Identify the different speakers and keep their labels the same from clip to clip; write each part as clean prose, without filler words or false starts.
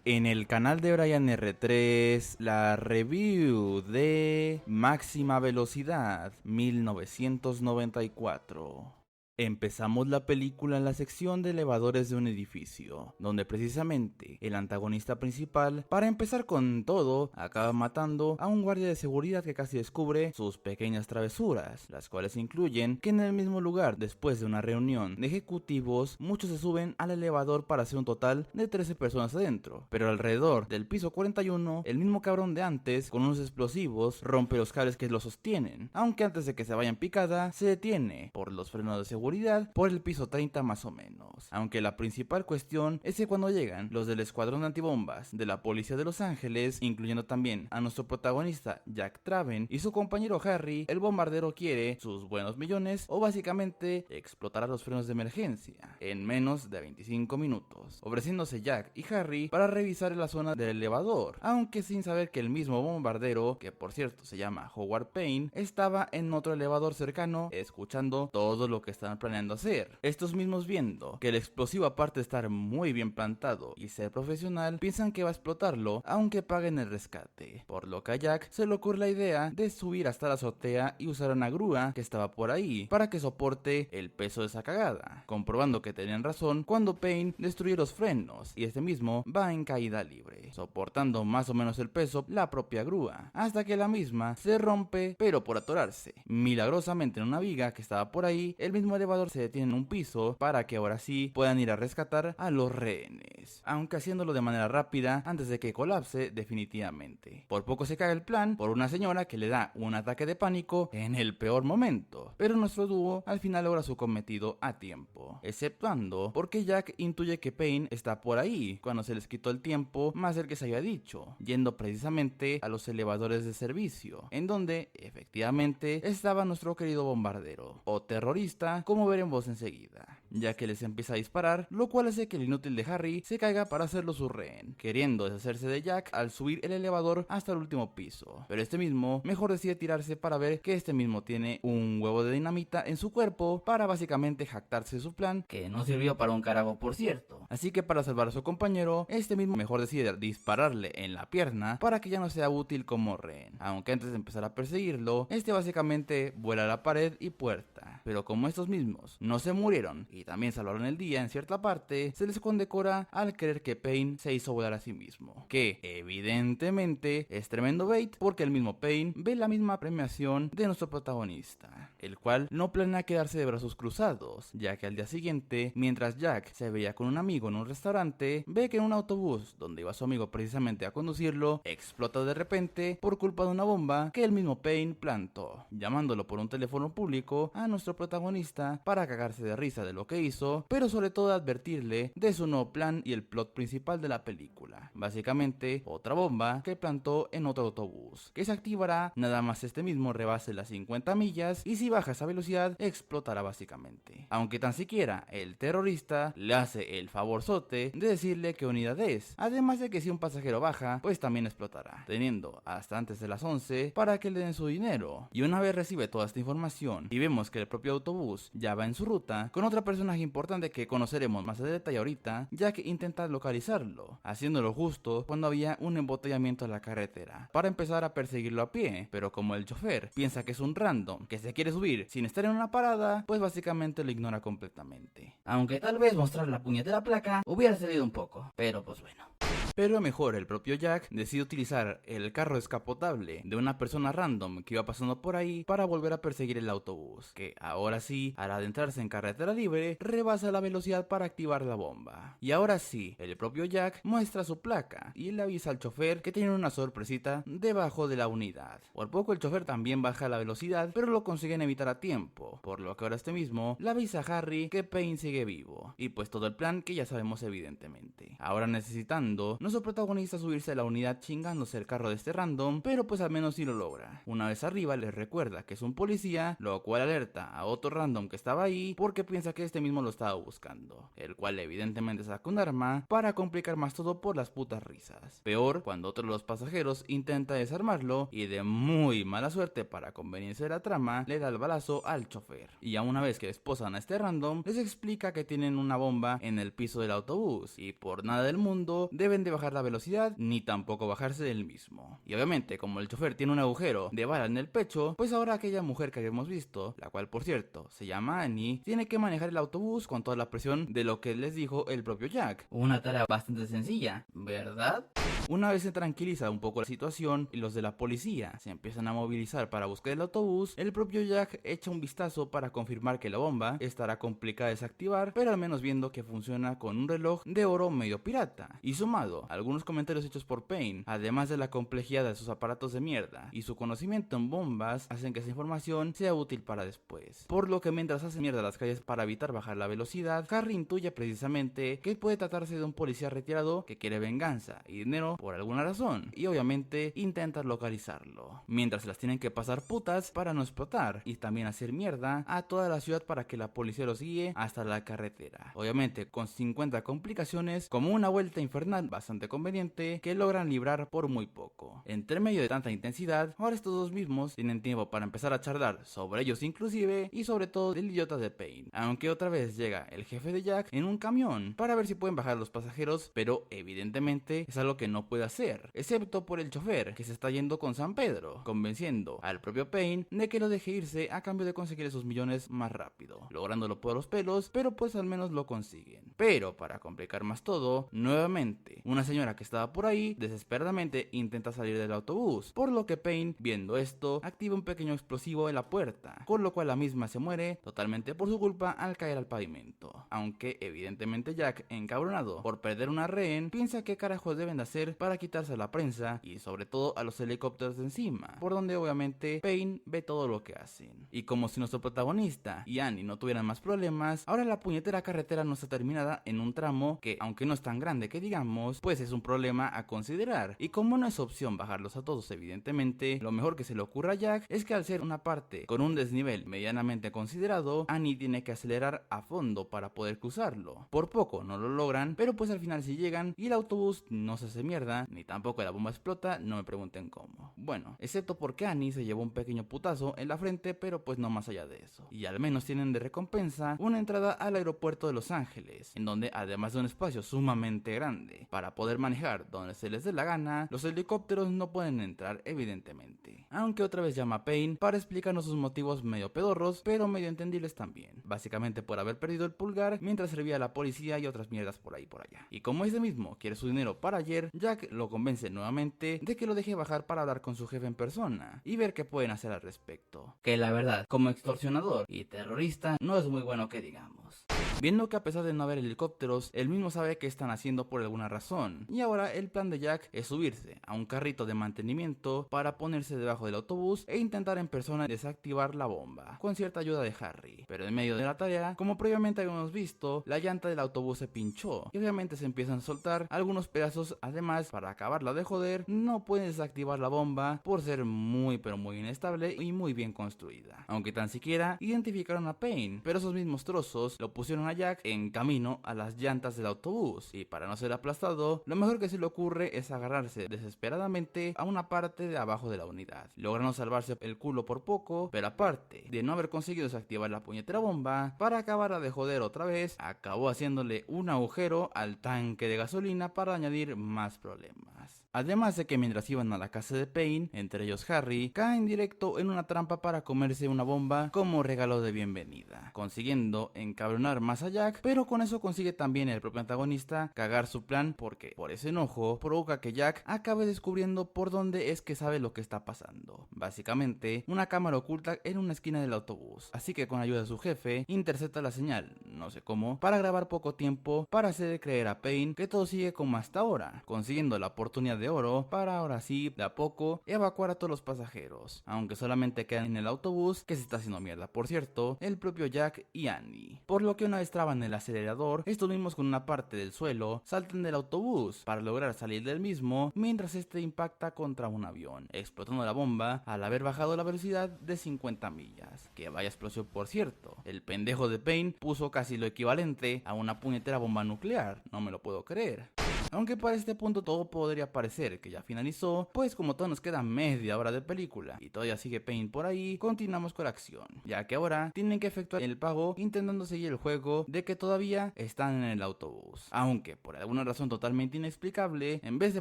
Speaker 1: En el canal de Brian R3, la review de Máxima Velocidad 1994. Empezamos la película en la sección de elevadores de un edificio, donde precisamente el antagonista principal, para empezar con todo, acaba matando a un guardia de seguridad que casi descubre sus pequeñas travesuras, las cuales incluyen que en el mismo lugar, después de una reunión de ejecutivos, muchos se suben al elevador para hacer un total de 13 personas adentro, pero alrededor del piso 41, el mismo cabrón de antes, con unos explosivos, rompe los cables que lo sostienen, aunque antes de que se vaya en picada, se detiene por los frenos de seguridad por el piso 30 más o menos. Aunque la principal cuestión es que cuando llegan los del escuadrón de antibombas de la policía de Los Ángeles, incluyendo también a nuestro protagonista Jack Traven y su compañero Harry, el bombardero quiere sus buenos millones o básicamente explotará los frenos de emergencia en menos de 25 minutos, ofreciéndose Jack y Harry para revisar la zona del elevador, aunque sin saber que el mismo bombardero, que por cierto se llama Howard Payne, estaba en otro elevador cercano escuchando todo lo que estaban planeando hacer. Estos mismos, viendo que el explosivo, aparte de estar muy bien plantado y ser profesional, piensan que va a explotarlo aunque paguen el rescate, por lo que a Jack se le ocurre la idea de subir hasta la azotea y usar una grúa que estaba por ahí para que soporte el peso de esa cagada, comprobando que tenían razón cuando Payne destruye los frenos y este mismo va en caída libre, soportando más o menos el peso la propia grúa, hasta que la misma se rompe, pero por atorarse milagrosamente en una viga que estaba por ahí. El mismo elevador se detiene en un piso para que ahora sí puedan ir a rescatar a los rehenes, aunque haciéndolo de manera rápida antes de que colapse definitivamente. Por poco se cae el plan por una señora que le da un ataque de pánico en el peor momento, pero nuestro dúo al final logra su cometido a tiempo, exceptuando porque Jack intuye que Payne está por ahí cuando se les quitó el tiempo más del que se había dicho, yendo precisamente a los elevadores de servicio, en donde efectivamente estaba nuestro querido bombardero o terrorista, como veremos enseguida, ya que les empieza a disparar, lo cual hace que el inútil de Harry se caiga para hacerlo su rehén, queriendo deshacerse de Jack al subir el elevador hasta el último piso, pero este mismo mejor decide tirarse para ver que este mismo tiene un huevo de dinamita en su cuerpo para básicamente jactarse de su plan, que no sirvió para un carajo por cierto. Así que para salvar a su compañero, este mismo mejor decide dispararle en la pierna para que ya no sea útil como rehén, aunque antes de empezar a perseguirlo, este básicamente vuela a la pared y puerta, pero como estos mismos no se murieron y también salvaron el día en cierta parte, se les condecora al creer que Payne se hizo volar a sí mismo, que evidentemente es tremendo bait porque el mismo Payne ve la misma premiación de nuestro protagonista, el cual no planea quedarse de brazos cruzados, ya que al día siguiente, mientras Jack se veía con un amigo en un restaurante, ve que en un autobús donde iba su amigo precisamente a conducirlo, explota de repente por culpa de una bomba que el mismo Payne plantó, llamándolo por un teléfono público a nuestro protagonista para cagarse de risa de lo que hizo, pero sobre todo advertirle de su nuevo plan y el plot principal de la película, básicamente otra bomba que plantó en otro autobús, que se activará nada más este mismo rebase las 50 millas y si baja esa velocidad explotará básicamente, aunque tan siquiera el terrorista le hace el favorzote de decirle qué unidad es, además de que si un pasajero baja pues también explotará, teniendo hasta antes de las 11 para que le den su dinero. Y una vez recibe toda esta información y vemos que el propio autobús ya va en su ruta, con otro personaje importante que conoceremos más a detalle ahorita, Jack intenta localizarlo, haciéndolo justo cuando había un embotellamiento en la carretera, para empezar a perseguirlo a pie, pero como el chofer piensa que es un random que se quiere subir sin estar en una parada, pues básicamente lo ignora completamente. Aunque tal vez mostrar la puñetera placa hubiera servido un poco, pero pues bueno. Pero mejor el propio Jack decide utilizar el carro descapotable de una persona random que iba pasando por ahí para volver a perseguir el autobús, que ahora sí, al adentrarse en carretera libre, rebasa la velocidad para activar la bomba. Y ahora sí, el propio Jack muestra su placa y le avisa al chofer que tiene una sorpresita debajo de la unidad. Por poco el chofer también baja la velocidad, pero lo consiguen evitar a tiempo, por lo que ahora este mismo le avisa a Harry que Payne sigue vivo, y pues todo el plan que ya sabemos evidentemente. Ahora necesitando nuestro protagonista subirse a la unidad chingándose el carro de este random, pero pues al menos sí lo logra. Una vez arriba les recuerda que es un policía, lo cual alerta a otro random que estaba ahí porque piensa que este mismo lo estaba buscando, el cual evidentemente saca un arma para complicar más todo por las putas risas. Peor cuando otro de los pasajeros intenta desarmarlo y de muy mala suerte para conveniencia de la trama le da el balazo al chofer. Y ya una vez que esposan a este random les explica que tienen una bomba en el piso del autobús y por nada del mundo deben de bajar la velocidad ni tampoco bajarse del mismo. Y obviamente, como el chofer tiene un agujero de bala en el pecho, pues ahora aquella mujer que habíamos visto, la cual por cierto se llama Annie, tiene que manejar el autobús con toda la presión de lo que les dijo el propio Jack. Una tarea bastante sencilla, ¿verdad? Una vez se tranquiliza un poco la situación y los de la policía se empiezan a movilizar para buscar el autobús, el propio Jack echa un vistazo para confirmar que la bomba estará complicada de desactivar, pero al menos viendo que funciona con un reloj de oro medio pirata. Y sumado a algunos comentarios hechos por Payne, además de la complejidad de sus aparatos de mierda y su conocimiento en bombas, hacen que esa información sea útil para después. Por lo que mientras hace mierda las calles para evitar bajar la velocidad, Harry intuye precisamente que puede tratarse de un policía retirado que quiere venganza y dinero por alguna razón, y obviamente intenta localizarlo, mientras las tienen que pasar putas para no explotar, y también hacer mierda a toda la ciudad para que la policía los guíe hasta la carretera, obviamente con 50 complicaciones, como una vuelta infernal bastante conveniente que logran librar por muy poco. Entre medio de tanta intensidad, ahora estos dos mismos tienen tiempo para empezar a charlar sobre ellos inclusive, y sobre todo del idiota de Payne, aunque otra vez llega el jefe de Jack en un camión para ver si pueden bajar a los pasajeros, pero evidentemente es algo que no puede hacer, excepto por el chofer que se está yendo con San Pedro, convenciendo al propio Payne de que lo deje irse a cambio de conseguir esos millones más rápido, lográndolo por los pelos, pero pues al menos lo consiguen. Pero para complicar más todo, nuevamente, una señora que estaba por ahí desesperadamente intenta salir del autobús, por lo que Payne, viendo esto, activa un pequeño explosivo en la puerta, con lo cual la misma se muere totalmente por su culpa al caer al pavimento, aunque evidentemente Jack, encabronado por perder una rehén, piensa qué carajos deben de hacer para quitarse a la prensa y sobre todo a los helicópteros de encima, por donde obviamente Payne ve todo lo que hacen. Y como si nuestro protagonista y Annie no tuvieran más problemas, ahora la puñetera carretera no está terminada en un tramo que, aunque no es tan grande que digamos, pues es un problema a considerar, y como no es opción bajarlos a todos evidentemente, lo mejor que se le ocurra a Jack es que al ser una parte con un desnivel medianamente considerado, Annie tiene que acelerar a fondo para poder cruzarlo. Por poco no lo logran, pero pues al final sí llegan y el autobús no se hace mierda, ni tampoco la bomba explota, no me pregunten cómo. Bueno, excepto porque Annie se llevó un pequeño putazo en la frente, pero pues no más allá de eso. Y al menos tienen de recompensa una entrada al aeropuerto de Los Ángeles, en donde además de un espacio sumamente grande para poder manejar donde se les dé la gana, los helicópteros no pueden entrar evidentemente. Aunque otra vez llama a Payne para explicarnos sus motivos medio pedorros, pero medio entendibles también. Básicamente por haber perdido el pulgar mientras servía a la policía y otras mierdas por ahí por allá. Y como ese mismo quiere su dinero para ayer, Jack lo convence nuevamente de que lo deje bajar para hablar con su jefe en persona y ver qué pueden hacer al respecto. Que la verdad, como extorsionador y terrorista, no es muy bueno que digamos. Viendo que a pesar de no haber helicópteros, él mismo sabe que están haciendo por alguna razón, y ahora el plan de Jack es subirse a un carrito de mantenimiento para ponerse debajo del autobús e intentar en persona desactivar la bomba, con cierta ayuda de Harry. Pero en medio de la tarea, como previamente habíamos visto, la llanta del autobús se pinchó, y obviamente se empiezan a soltar algunos pedazos. Además, para acabarla de joder, no pueden desactivar la bomba por ser muy pero muy inestable y muy bien construida, aunque tan siquiera identificaron a Payne, pero esos mismos trozos lo pusieron a Jack en camino a las llantas del autobús, y para no ser aplastado, lo mejor que se le ocurre es agarrarse desesperadamente a una parte de abajo de la unidad, logrando salvarse el culo por poco, pero aparte de no haber conseguido desactivar la puñetera bomba, para acabarla de joder otra vez, acabó haciéndole un agujero al tanque de gasolina para añadir más problemas. Además de que mientras iban a la casa de Payne, entre ellos Harry, caen directo en una trampa para comerse una bomba como regalo de bienvenida, consiguiendo encabronar más a Jack, pero con eso consigue también el propio antagonista cagar su plan, porque por ese enojo provoca que Jack acabe descubriendo por dónde es que sabe lo que está pasando. Básicamente, una cámara oculta en una esquina del autobús, así que con ayuda de su jefe, intercepta la señal, no sé cómo, para grabar poco tiempo para hacer creer a Payne que todo sigue como hasta ahora, consiguiendo la oportunidad de oro para ahora sí, de a poco, evacuar a todos los pasajeros, aunque solamente quedan en el autobús, que se está haciendo mierda por cierto, el propio Jack y Annie. Por lo que una vez traban el acelerador, estos mismos con una parte del suelo saltan del autobús para lograr salir del mismo, mientras este impacta contra un avión, explotando la bomba al haber bajado la velocidad de 50 millas. Que vaya explosión por cierto, el pendejo de Payne puso casi lo equivalente a una puñetera bomba nuclear, no me lo puedo creer. Aunque para este punto todo podría parecer parecer que ya finalizó, pues como todo nos queda media hora de película y todavía sigue Pain por ahí, continuamos con la acción, ya que ahora tienen que efectuar el pago intentando seguir el juego de que todavía están en el autobús, aunque por alguna razón totalmente inexplicable, en vez de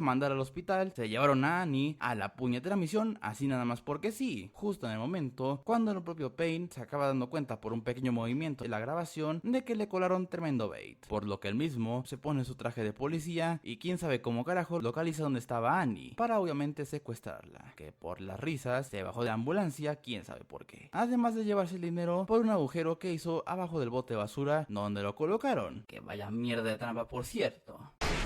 Speaker 1: mandar al hospital, se llevaron a Annie a la puñetera misión, así nada más porque sí, justo en el momento cuando el propio Pain se acaba dando cuenta por un pequeño movimiento de la grabación de que le colaron tremendo bait, por lo que él mismo se pone su traje de policía y quién sabe cómo carajo localiza donde estaba Annie, para obviamente secuestrarla, que por las risas se bajó de la ambulancia, quién sabe por qué, además de llevarse el dinero por un agujero que hizo abajo del bote de basura donde lo colocaron, que vaya mierda de trampa por cierto.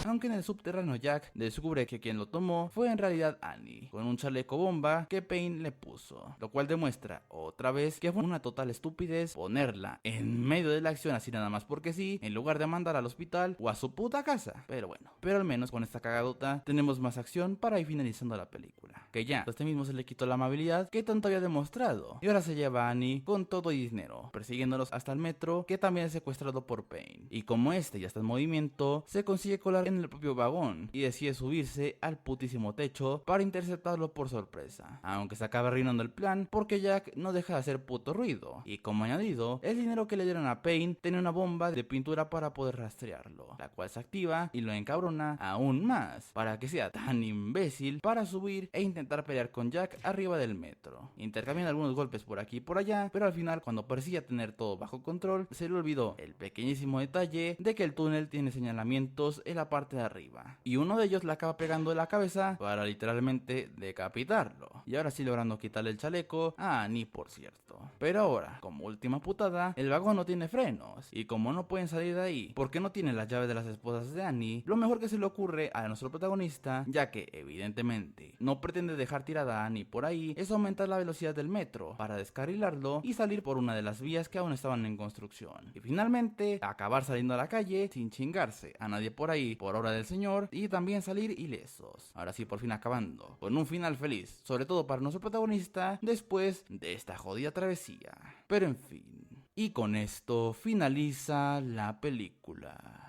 Speaker 1: Aunque en el subterráneo Jack descubre que quien lo tomó fue en realidad Annie, con un chaleco bomba que Pain le puso, lo cual demuestra otra vez que fue una total estupidez ponerla en medio de la acción así nada más porque sí, en lugar de mandar al hospital o a su puta casa. Pero bueno, pero al menos con esta cagadota tenemos más acción para ir finalizando la película, que ya a este mismo se le quitó la amabilidad que tanto había demostrado, y ahora se lleva a Annie con todo y dinero, persiguiéndolos hasta el metro, que también es secuestrado por Pain, y como este ya está en movimiento, se consigue colar en el propio vagón y decide subirse al putísimo techo para interceptarlo por sorpresa, aunque se acaba arruinando el plan porque Jack no deja de hacer puto ruido, y como añadido, el dinero que le dieron a Pain tenía una bomba de pintura para poder rastrearlo, la cual se activa y lo encabrona aún más para que sea tan imbécil para subir e intentar pelear con Jack arriba del metro, intercambiando algunos golpes por aquí y por allá, pero al final cuando parecía tener todo bajo control se le olvidó el pequeñísimo detalle de que el túnel tiene señalamientos en la parte de arriba, y uno de ellos le acaba pegando en la cabeza para literalmente decapitarlo, y ahora sí logrando quitarle el chaleco a Annie por cierto. Pero ahora, como última putada, el vagón no tiene frenos, y como no pueden salir de ahí porque no tienen las llaves de las esposas de Annie, lo mejor que se le ocurre a nuestro protagonista, ya que evidentemente no pretende dejar tirada a Annie por ahí, es aumentar la velocidad del metro para descarrilarlo y salir por una de las vías que aún estaban en construcción, y finalmente acabar saliendo a la calle sin chingarse a nadie por ahí por obra del señor, y también salir ilesos. Ahora sí, por fin acabando con un final feliz, sobre todo para nuestro protagonista después de esta jodida travesía. Pero en fin, y con esto finaliza la película.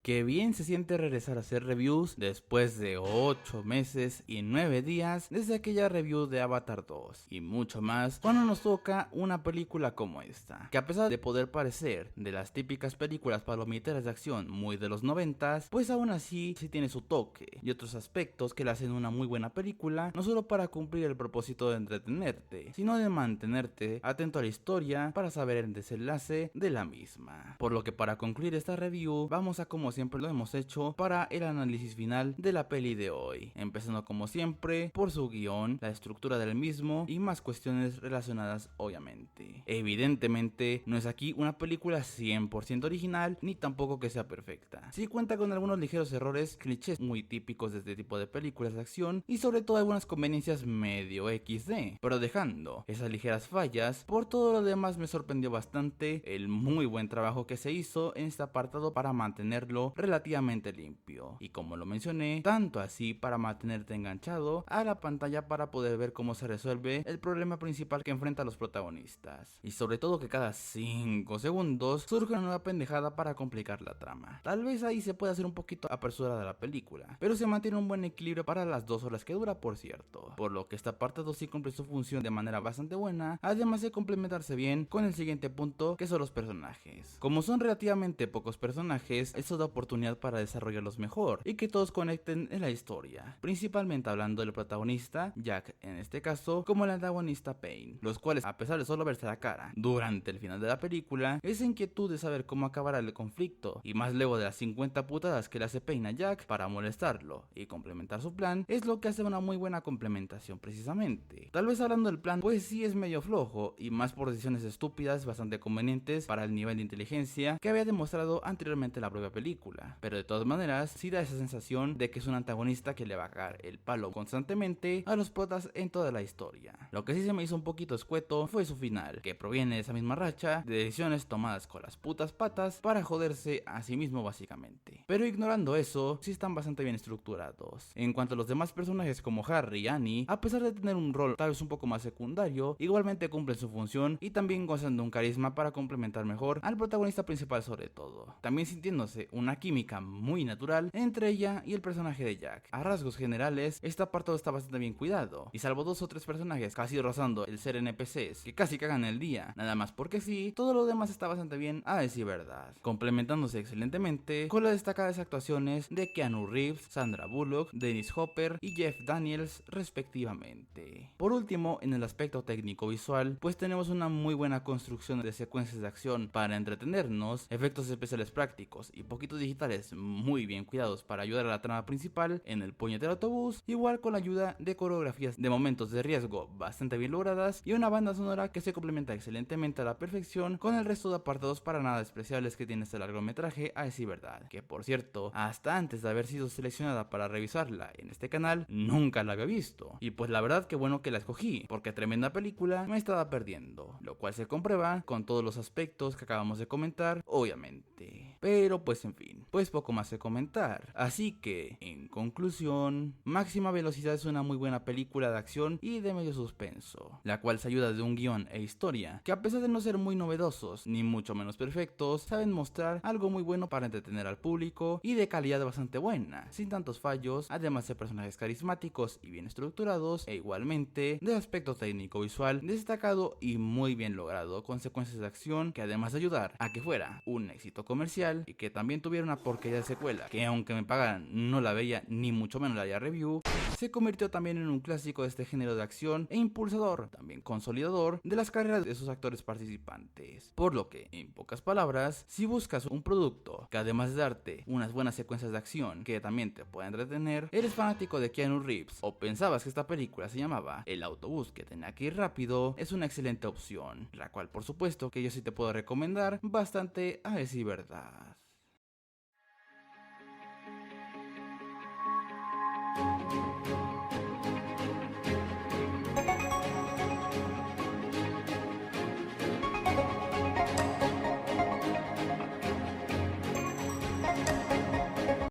Speaker 1: Qué bien se siente regresar a hacer reviews después de 8 meses y 9 días desde aquella review de Avatar 2 y mucho más cuando nos toca una película como esta, que a pesar de poder parecer de las típicas películas palomiteras de acción muy de los 90s, pues aún así sí tiene su toque y otros aspectos que le hacen una muy buena película, no solo para cumplir el propósito de entretenerte, sino de mantenerte atento a la historia para saber el desenlace de la misma. Por lo que para concluir esta review vamos a, como siempre lo hemos hecho, para el análisis final de la peli de hoy, empezando como siempre por su guión, la estructura del mismo y más cuestiones relacionadas obviamente. Evidentemente no es aquí una película 100% original ni tampoco que sea perfecta, sí cuenta con algunos ligeros errores, clichés muy típicos de este tipo de películas de acción y sobre todo algunas conveniencias medio XD, pero dejando esas ligeras fallas, por todo lo demás me sorprendió bastante el muy buen trabajo que se hizo en este apartado para mantenerlo relativamente limpio, y como lo mencioné, tanto así para mantenerte enganchado a la pantalla para poder ver cómo se resuelve el problema principal que enfrentan los protagonistas, y sobre todo que cada 5 segundos surge una nueva pendejada para complicar la trama. Tal vez ahí se puede hacer un poquito apresurada la película, pero se mantiene un buen equilibrio para las 2 horas que dura por cierto, por lo que este apartado sí cumple su función de manera bastante buena, además de complementarse bien con el siguiente punto, que son los personajes. Como son relativamente pocos personajes, eso da oportunidad para desarrollarlos mejor y que todos conecten en la historia, principalmente hablando del protagonista, Jack en este caso, como el antagonista Pain, los cuales a pesar de solo verse la cara durante el final de la película, esa inquietud de saber cómo acabará el conflicto, y más luego de las 50 putadas que le hace Pain a Jack para molestarlo y complementar su plan, es lo que hace una muy buena complementación precisamente. Tal vez hablando del plan, pues sí es medio flojo, y más por decisiones estúpidas bastante convenientes para el nivel de inteligencia que había demostrado anteriormente la propia película, pero de todas maneras sí da esa sensación de que es un antagonista que le va a cagar el palo constantemente a los protas en toda la historia. Lo que sí se me hizo un poquito escueto fue su final, que proviene de esa misma racha de decisiones tomadas con las putas patas para joderse a sí mismo básicamente. Pero ignorando eso, sí están bastante bien estructurados. En cuanto a los demás personajes como Harry y Annie, a pesar de tener un rol tal vez un poco más secundario, igualmente cumplen su función y también gozan de un carisma para complementar mejor al protagonista principal sobre todo, también sintiéndose un una química muy natural entre ella y el personaje de Jack. A rasgos generales, este apartado está bastante bien cuidado, y salvo 2 o 3 personajes casi rozando el ser NPCs que casi cagan el día, nada más porque sí, todo lo demás está bastante bien a decir verdad, complementándose excelentemente con las destacadas actuaciones de Keanu Reeves, Sandra Bullock, Dennis Hopper y Jeff Daniels respectivamente. Por último, en el aspecto técnico visual, pues tenemos una muy buena construcción de secuencias de acción para entretenernos, efectos especiales prácticos y poquitos digitales muy bien cuidados para ayudar a la trama principal en el puñetero autobús, igual con la ayuda de coreografías de momentos de riesgo bastante bien logradas y una banda sonora que se complementa excelentemente a la perfección con el resto de apartados para nada despreciables que tiene este largometraje a decir verdad, que por cierto, hasta antes de haber sido seleccionada para revisarla en este canal, nunca la había visto, y pues la verdad que bueno que la escogí, porque tremenda película me estaba perdiendo, lo cual se comprueba con todos los aspectos que acabamos de comentar, obviamente. Pero pues en fin, pues poco más que comentar, así que, en conclusión, Máxima Velocidad es una muy buena película de acción y de medio suspenso, la cual se ayuda de un guión e historia que, a pesar de no ser muy novedosos ni mucho menos perfectos, saben mostrar algo muy bueno para entretener al público y de calidad bastante buena, sin tantos fallos, además de personajes carismáticos y bien estructurados, e igualmente de aspecto técnico visual destacado y muy bien logrado, con secuencias de acción que, además de ayudar a que fuera un éxito comercial y que también tuviera una porquería de secuela que, aunque me pagaran, no la veía ni mucho menos la haría review, se convirtió también en un clásico de este género de acción e impulsador, también consolidador, de las carreras de sus actores participantes. Por lo que, en pocas palabras, si buscas un producto que, además de darte unas buenas secuencias de acción que también te pueda entretener, eres fanático de Keanu Reeves o pensabas que esta película se llamaba El autobús que tenía que ir rápido, es una excelente opción, la cual por supuesto que yo sí te puedo recomendar bastante a decir verdad.